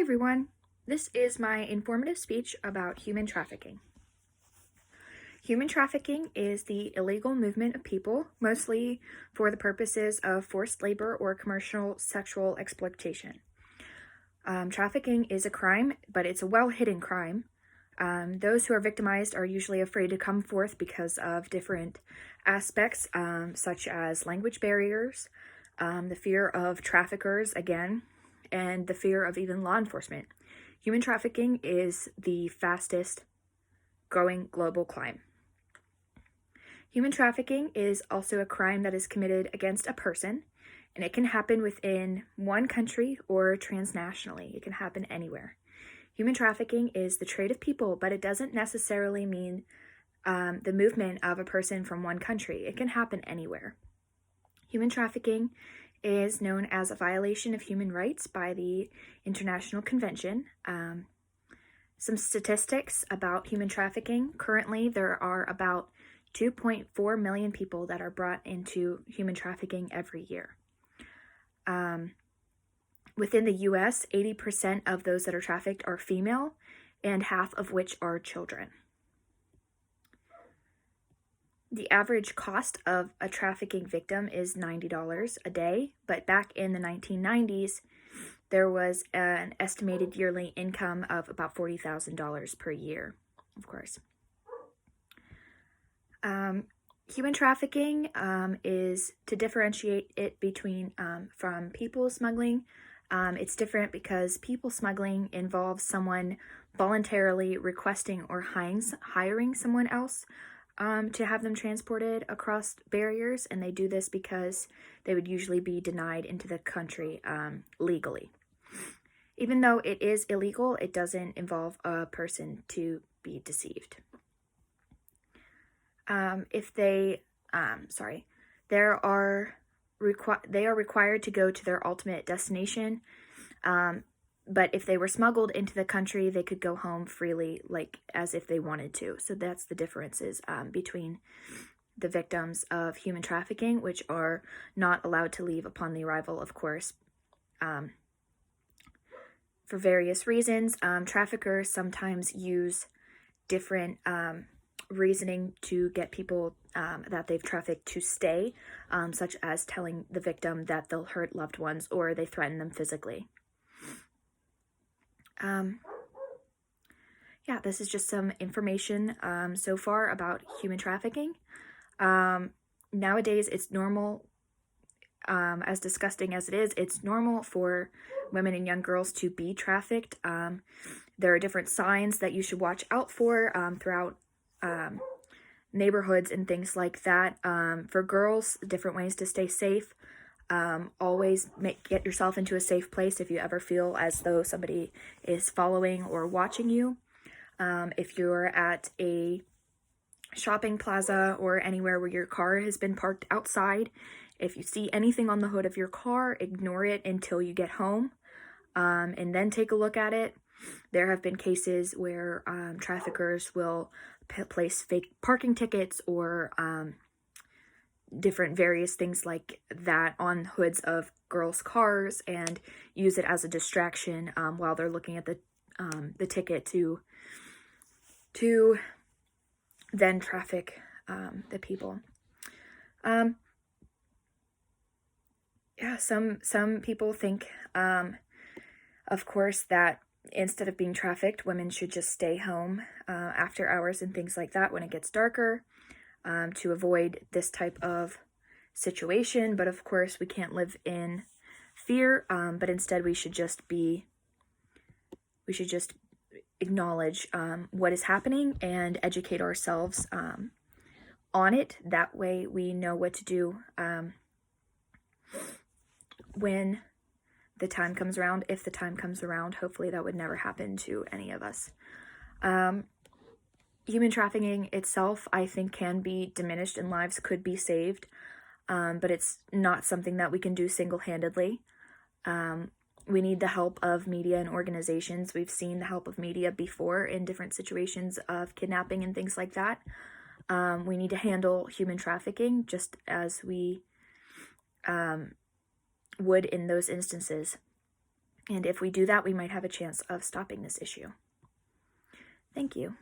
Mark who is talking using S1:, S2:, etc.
S1: Hi everyone, this is my informative speech about human trafficking. Human trafficking is the illegal movement of people, mostly for the purposes of forced labor or commercial sexual exploitation. Trafficking is a crime, but it's a well-hidden crime. Those who are victimized are usually afraid to come forth because of different aspects, such as language barriers, the fear of traffickers, again, and the fear of even law enforcement. Human trafficking is the fastest growing global crime. Human trafficking is also a crime that is committed against a person, and it can happen within one country or transnationally. It can happen anywhere. Human trafficking is the trade of people, but it doesn't necessarily mean the movement of a person from one country. It can happen anywhere. Human trafficking is known as a violation of human rights by the International Convention. Some statistics about human trafficking. Currently, there are about 2.4 million people that are brought into human trafficking every year. Within the US, 80% of those that are trafficked are female, and half of which are children. The average cost of a trafficking victim is $90 a day, but back in the 1990s, there was an estimated yearly income of about $40,000 per year, of course. Human trafficking is to differentiate it between from people smuggling. It's different because people smuggling involves someone voluntarily requesting or hiring someone else to have them transported across barriers, and they do this because they would usually be denied into the country legally. Even though it is illegal, it doesn't involve a person to be deceived. They are required to go to their ultimate destination, but if they were smuggled into the country, they could go home freely, like as if they wanted to. So that's the differences between the victims of human trafficking, which are not allowed to leave upon the arrival, of course, for various reasons. Traffickers sometimes use different reasoning to get people that they've trafficked to stay, such as telling the victim that they'll hurt loved ones or they threaten them physically. This is just some information so far about human trafficking. Nowadays, it's normal, as disgusting as it is, it's normal for women and young girls to be trafficked. There are different signs that you should watch out for throughout neighborhoods and things like that. For girls, different ways to stay safe. Always get yourself into a safe place if you ever feel as though somebody is following or watching you. If you're at a shopping plaza or anywhere where your car has been parked outside, if you see anything on the hood of your car, ignore it until you get home, and then take a look at it. There have been cases where traffickers will place fake parking tickets or different various things like that on hoods of girls' cars and use it as a distraction while they're looking at the ticket to then traffic the people. Some people think, of course, that instead of being trafficked, women should just stay home after hours and things like that when it gets darker to avoid this type of situation. But of course, we can't live in fear, but instead we should just acknowledge what is happening and educate ourselves on it. That way we know what to do when the time comes around, if the time comes around. Hopefully that would never happen to any of us. Human trafficking itself, I think, can be diminished and lives could be saved, but it's not something that we can do single-handedly. We need the help of media and organizations. We've seen the help of media before in different situations of kidnapping and things like that. We need to handle human trafficking just as we would in those instances. And if we do that, we might have a chance of stopping this issue. Thank you.